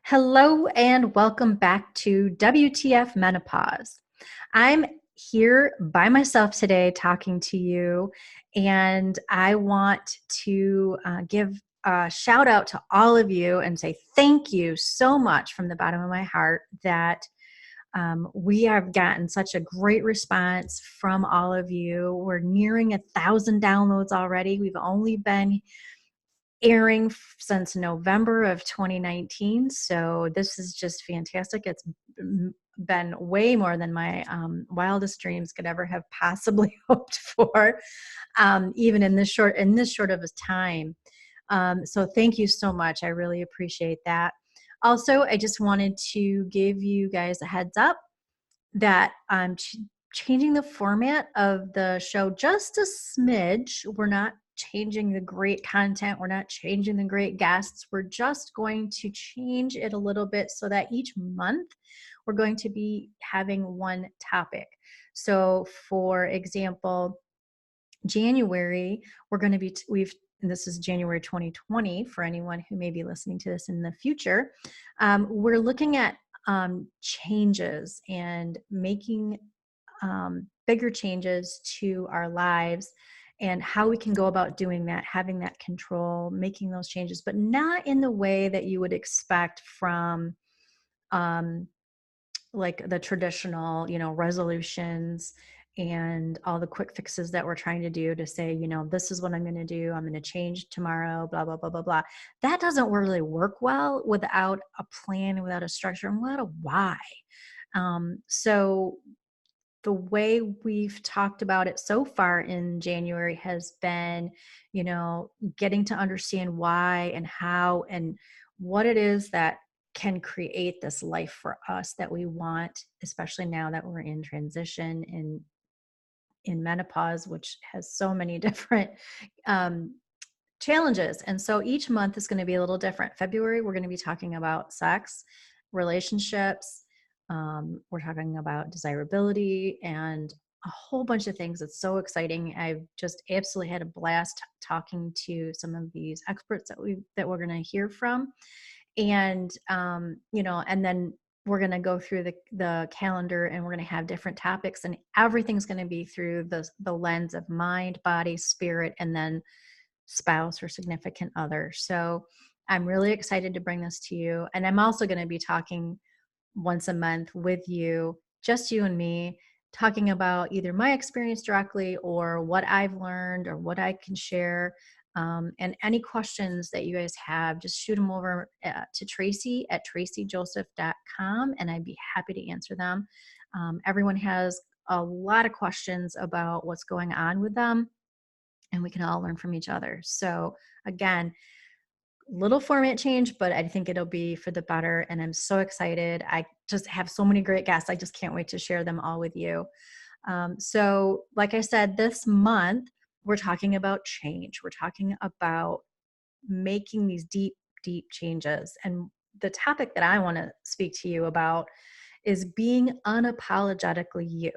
Hello and welcome back to WTF Menopause. I'm here by myself today talking to you, and I want to give a shout out to all of you and say thank you so much from the bottom of my heart that we have gotten such a great response from all of you. We're nearing 1,000 downloads already. We've only been airing since November of 2019. So this is just fantastic. It's been way more than my wildest dreams could ever have possibly hoped for, even in this short of a time. So thank you so much. I really appreciate that. Also, I just wanted to give you guys a heads up that I'm changing the format of the show just a smidge. We're not changing the great content. We're not changing the great guests. We're just going to change it a little bit so that each month we're going to be having one topic. So for example, January, we're going to be, and this is January 2020 for anyone who may be listening to this in the future. We're looking at changes and making bigger changes to our lives and how we can go about doing that, having that control, making those changes, but not in the way that you would expect from like the traditional, resolutions and all the quick fixes that we're trying to do to say, this is what I'm going to do. I'm going to change tomorrow, blah, blah, blah, blah, blah. That doesn't really work well without a plan, without a structure, and without a why. So the way we've talked about it so far in January has been, getting to understand why and how and what it is that can create this life for us that we want, especially now that we're in transition in menopause, which has so many different challenges. And so each month is going to be a little different. February, we're going to be talking about sex, relationships. We're talking about desirability and a whole bunch of things. It's so exciting. I've just absolutely had a blast talking to some of these experts that we're going to hear from. And, and then we're going to go through the calendar and we're going to have different topics, and everything's going to be through the lens of mind, body, spirit, and then spouse or significant other. So I'm really excited to bring this to you. And I'm also going to be talking once a month with you, just you and me, talking about either my experience directly or what I've learned or what I can share. And any questions that you guys have, just shoot them over to Tracy at tracyjoseph.com, and I'd be happy to answer them. Everyone has a lot of questions about what's going on with them, and we can all learn from each other. So again, little format change, but I think it'll be for the better. And I'm so excited. I just have so many great guests. I just can't wait to share them all with you. So like I said, this month, we're talking about change. We're talking about making these deep, deep changes. And the topic that I want to speak to you about is being unapologetically you.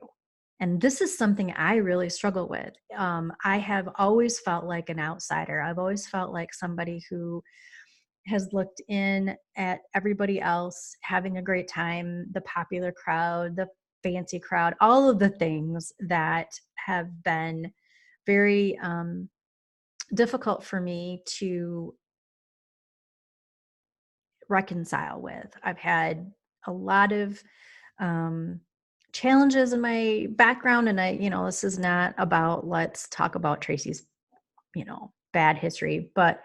And this is something I really struggle with. I have always felt like an outsider. I've always felt like somebody who has looked in at everybody else having a great time, the popular crowd, the fancy crowd, all of the things that have been very difficult for me to reconcile with. I've had a lot of challenges in my background, and this is not about, let's talk about Tracy's, bad history, but,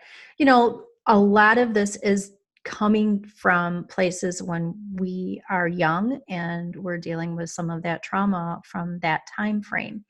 a lot of this is coming from places when we are young and we're dealing with some of that trauma from that time frame.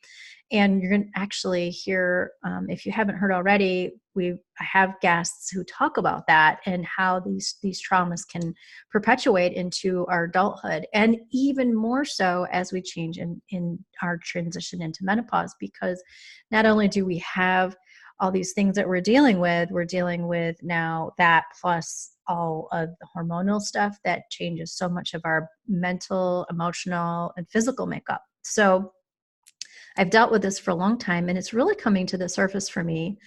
And you're going to actually hear, if you haven't heard already, I have guests who talk about that and how these traumas can perpetuate into our adulthood, and even more so as we change in our transition into menopause, because not only do we have all these things that we're dealing with now that plus all of the hormonal stuff that changes so much of our mental, emotional, and physical makeup. So I've dealt with this for a long time, and it's really coming to the surface for me.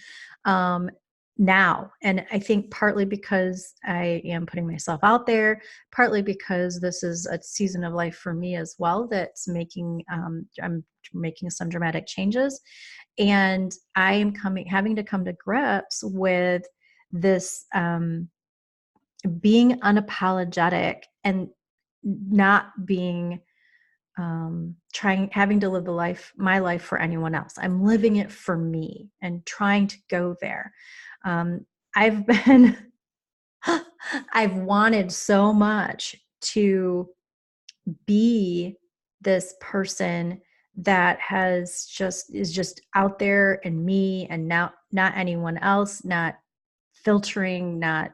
now. And I think partly because I am putting myself out there, partly because this is a season of life for me as well that's making, I'm making some dramatic changes. And I am having to come to grips with this, being unapologetic and not being, having to live my life for anyone else. I'm living it for me and trying to go there. Um, I've been, I've wanted so much to be this person that is just out there and me, and now not anyone else, not filtering, not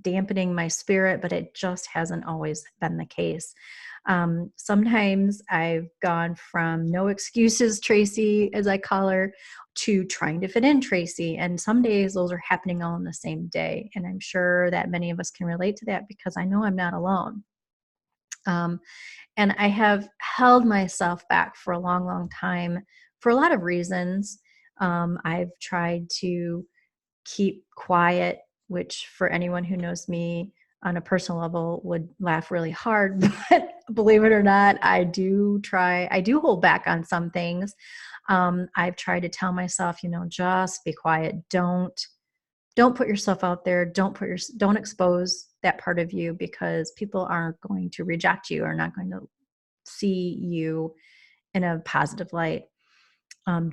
dampening my spirit, but it just hasn't always been the case. Sometimes I've gone from no excuses, Tracy, as I call her, to trying to fit in, Tracy. And some days those are happening all in the same day. And I'm sure that many of us can relate to that because I know I'm not alone. And I have held myself back for a long, long time for a lot of reasons. I've tried to keep quiet, which for anyone who knows me on a personal level would laugh really hard. But believe it or not, I do hold back on some things. I've tried to tell myself, just be quiet. Don't put yourself out there. Don't expose that part of you, because people aren't going to reject you or not going to see you in a positive light.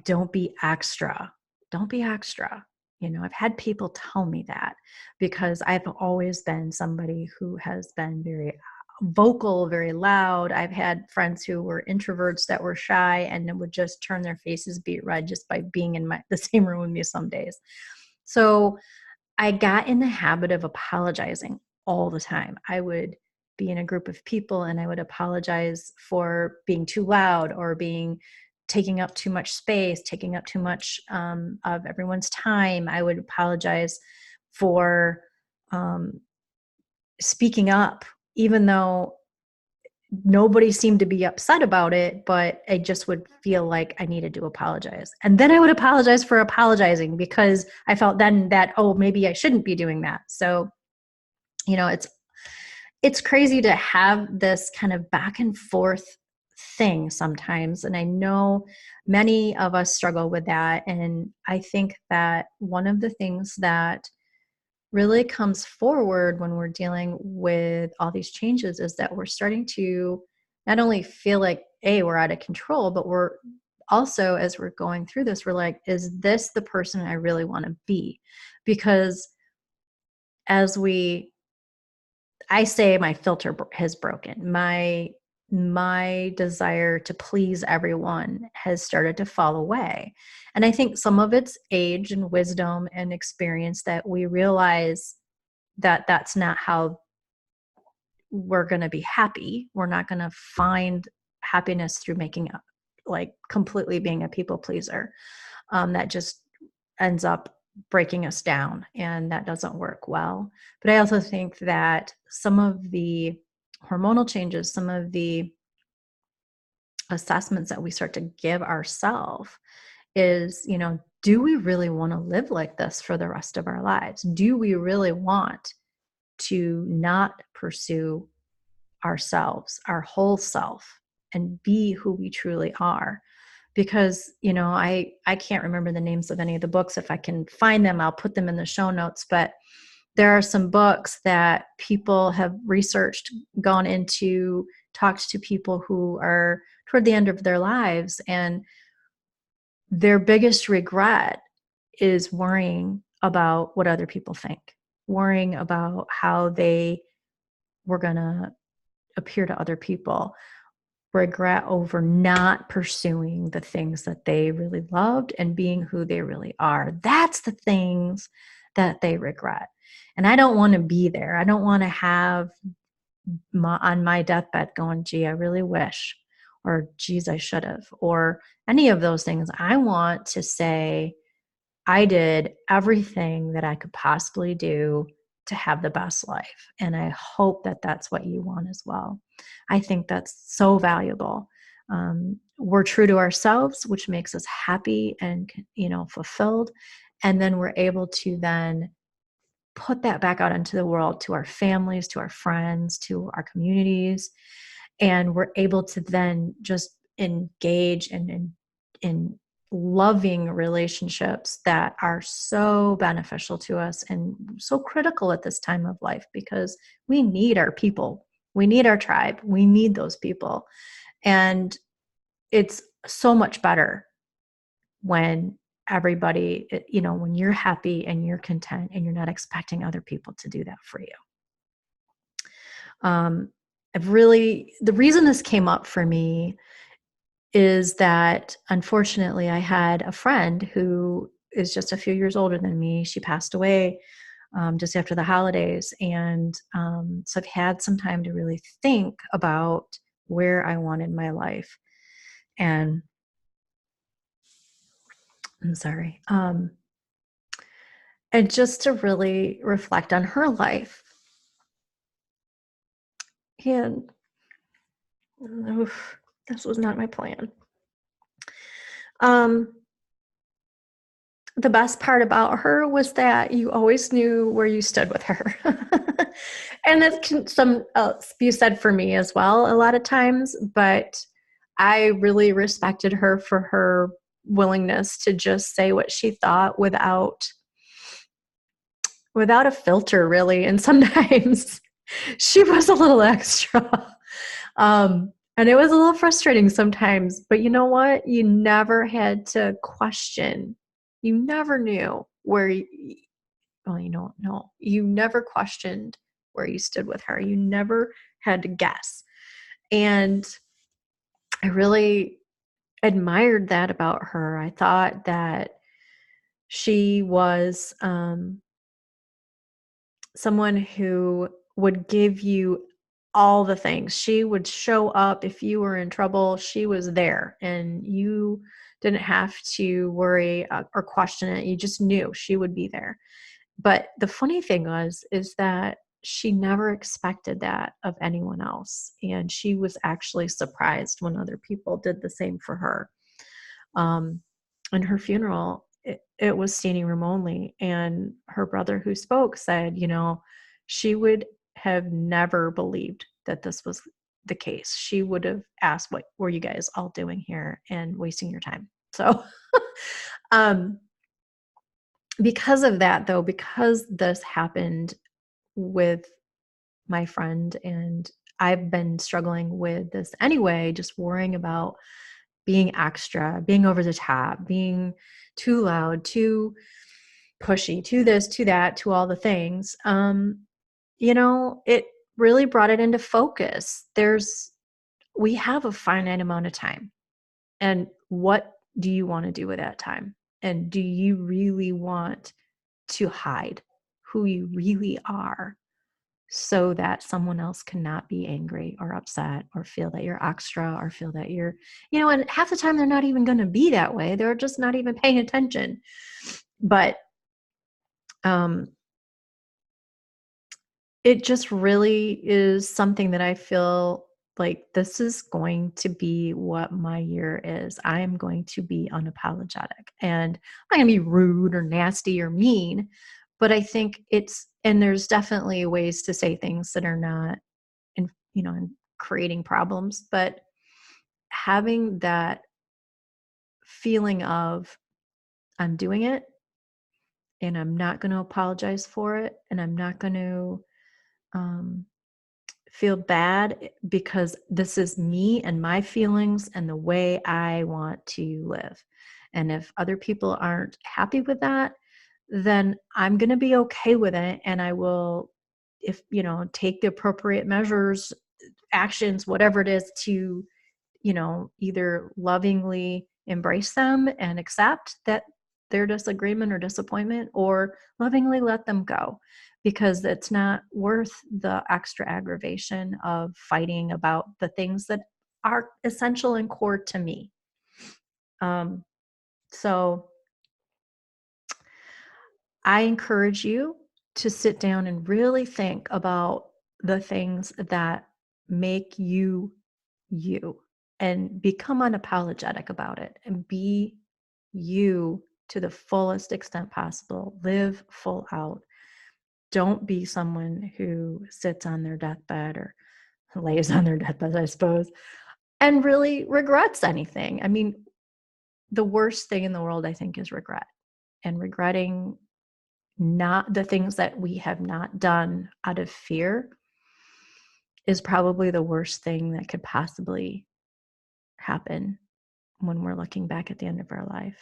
Don't be extra. Don't be extra. I've had people tell me that because I've always been somebody who has been very vocal, very loud. I've had friends who were introverts that were shy and would just turn their faces beet red just by being in the same room with me some days. So I got in the habit of apologizing all the time. I would be in a group of people and I would apologize for being too loud or taking up too much space, taking up too much of everyone's time. I would apologize for speaking up, even though nobody seemed to be upset about it, but I just would feel like I needed to apologize. And then I would apologize for apologizing because I felt then that, oh, maybe I shouldn't be doing that. So, it's crazy to have this kind of back and forth thing sometimes. And I know many of us struggle with that. And I think that one of the things that really comes forward when we're dealing with all these changes is that we're starting to not only feel like, we're out of control, but we're also, as we're going through this, we're like, is this the person I really want to be? Because I say my filter has broken. My desire to please everyone has started to fall away. And I think some of it's age and wisdom and experience that we realize that that's not how we're going to be happy. We're not going to find happiness through completely being a people pleaser. That just ends up breaking us down, and that doesn't work well. But I also think that some of the hormonal changes, some of the assessments that we start to give ourselves is, do we really want to live like this for the rest of our lives? Do we really want to not pursue ourselves, our whole self, and be who we truly are? Because, I can't remember the names of any of the books. If I can find them, I'll put them in the show notes. But there are some books that people have researched, gone into, talked to people who are toward the end of their lives, and their biggest regret is worrying about what other people think, worrying about how they were going to appear to other people, regret over not pursuing the things that they really loved and being who they really are. That's the things that they regret. And I don't want to be there. I don't want to have on my deathbed going, gee, I really wish, or geez, I should have, or any of those things. I want to say, I did everything that I could possibly do to have the best life. And I hope that that's what you want as well. I think that's so valuable. We're true to ourselves, which makes us happy and, fulfilled. And then we're able to then put that back out into the world, to our families, to our friends, to our communities. And we're able to then just engage in loving relationships that are so beneficial to us and so critical at this time of life, because we need our people. We need our tribe. We need those people. And it's so much better when everybody, when you're happy and you're content and you're not expecting other people to do that for you. The reason this came up for me is that, unfortunately, I had a friend who is just a few years older than me. She passed away just after the holidays. And so I've had some time to really think about where I wanted my life. And I'm sorry. And just to really reflect on her life. And oof, this was not my plan. The best part about her was that you always knew where you stood with her. And that can be said for me as well a lot of times, but I really respected her for her willingness to just say what she thought without a filter, really. And sometimes she was a little extra. And it was a little frustrating sometimes, but you know what? You never had to question. You never knew where you never questioned where you stood with her. You never had to guess. And I really admired that about her. I thought that she was someone who would give you all the things. She would show up if you were in trouble. She was there, and you didn't have to worry or question it. You just knew she would be there. But the funny thing is that she never expected that of anyone else. And she was actually surprised when other people did the same for her. In her funeral, it was standing room only. And her brother who spoke said, she would have never believed that this was the case. She would have asked, what were you guys all doing here and wasting your time? So, because of that, though, because this happened with my friend, and I've been struggling with this anyway, just worrying about being extra, being over the top, being too loud, too pushy, to this, to that, to all the things. It really brought it into focus. We have a finite amount of time. And what do you want to do with that time? And do you really want to hide who you really are so that someone else cannot be angry or upset or feel that you're extra or feel that you're, and half the time they're not even going to be that way. They're just not even paying attention. But it just really is something that I feel like this is going to be what my year is. I am going to be unapologetic, and I'm not going to be rude or nasty or mean, but I think and there's definitely ways to say things that are not in creating problems, but having that feeling of, I'm doing it and I'm not going to apologize for it, and I'm not going to feel bad, because this is me and my feelings and the way I want to live. And if other people aren't happy with that, then I'm going to be okay with it. And I will, take the appropriate measures, actions, whatever it is, to, either lovingly embrace them and accept that their disagreement or disappointment, or lovingly let them go, because it's not worth the extra aggravation of fighting about the things that are essential and core to me. So I encourage you to sit down and really think about the things that make you you, and become unapologetic about it, and be you to the fullest extent possible. Live full out. Don't be someone who sits on their deathbed or lays on their deathbed, I suppose, and really regrets anything. I mean, the worst thing in the world, I think, is regret, and regretting not the things that we have not done out of fear is probably the worst thing that could possibly happen when we're looking back at the end of our life.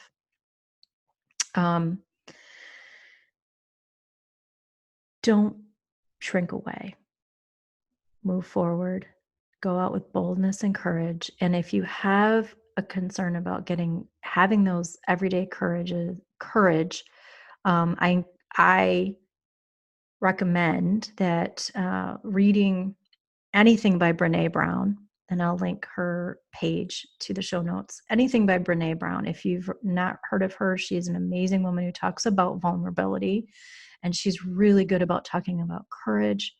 Don't shrink away. Move forward. Go out with boldness and courage. And if you have a concern about having those everyday courage, I recommend that reading anything by Brene Brown, and I'll link her page to the show notes. Anything by Brene Brown. If you've not heard of her, she's an amazing woman who talks about vulnerability, and she's really good about talking about courage.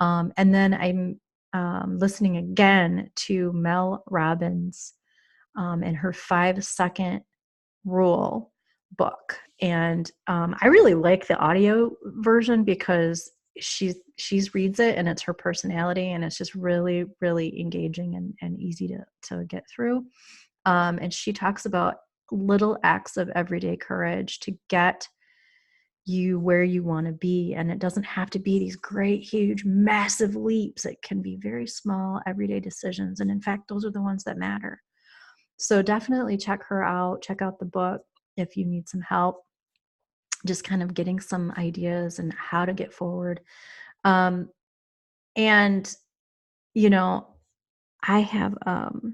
And then I'm listening again to Mel Robbins and her 5-second rule book. And I really like the audio version because she's reads it and it's her personality, and it's just really, really engaging and easy to get through. And she talks about little acts of everyday courage to get you where you want to be. And it doesn't have to be these great, huge, massive leaps. It can be very small, everyday decisions. And in fact, those are the ones that matter. So definitely check her out. Check out the book if you need some help, just kind of getting some ideas and how to get forward. And, you know, I have, of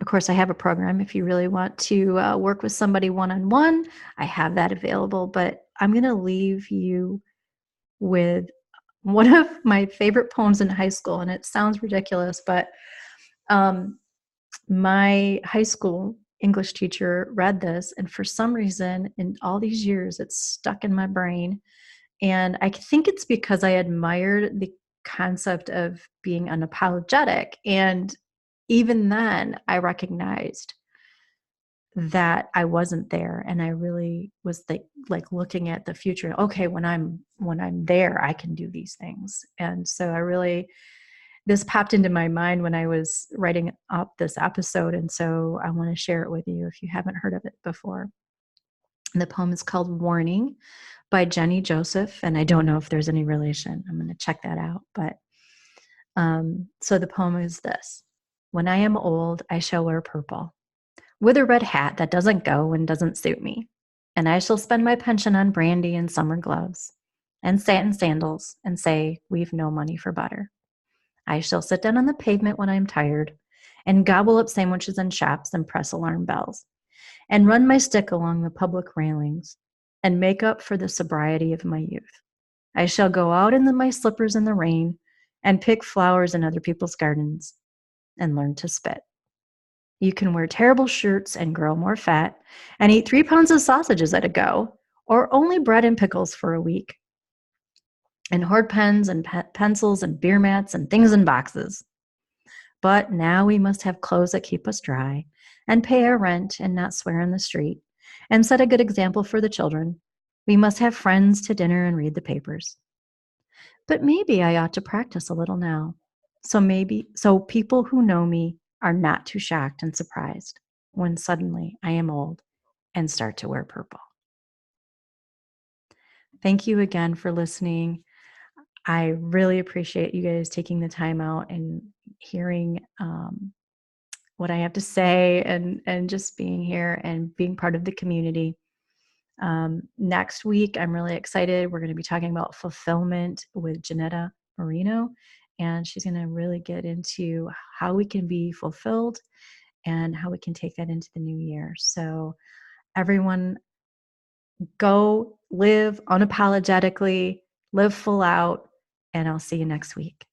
course, I have a program. If you really want to work with somebody one-on-one, I have that available. But I'm going to leave you with one of my favorite poems in high school. And it sounds ridiculous, but my high school English teacher read this, and for some reason in all these years it's stuck in my brain. And I think it's because I admired the concept of being unapologetic, and even then I recognized that I wasn't there, and I really was like looking at the future. Okay, when I'm there, I can do these things. And so this popped into my mind when I was writing up this episode, and so I want to share it with you if you haven't heard of it before. And the poem is called Warning by Jenny Joseph, and I don't know if there's any relation. I'm going to check that out. But so the poem is this: when I am old, I shall wear purple, with a red hat that doesn't go and doesn't suit me, and I shall spend my pension on brandy and summer gloves and satin sandals and say we've no money for butter. I shall sit down on the pavement when I'm tired and gobble up sandwiches and shops and press alarm bells and run my stick along the public railings and make up for the sobriety of my youth. I shall go out in my slippers in the rain and pick flowers in other people's gardens and learn to spit. You can wear terrible shirts and grow more fat and eat 3 pounds of sausages at a go, or only bread and pickles for a week, and hoard pens and pencils and beer mats and things in boxes. But now we must have clothes that keep us dry and pay our rent and not swear in the street and set a good example for the children. We must have friends to dinner and read the papers. But maybe I ought to practice a little now. So people who know me are not too shocked and surprised when suddenly I am old and start to wear purple. Thank you again for listening. I really appreciate you guys taking the time out and hearing what I have to say, and just being here and being part of the community. Next week, I'm really excited. We're going to be talking about fulfillment with Janetta Marino, and she's going to really get into how we can be fulfilled and how we can take that into the new year. So everyone, go live unapologetically, live full out, and I'll see you next week.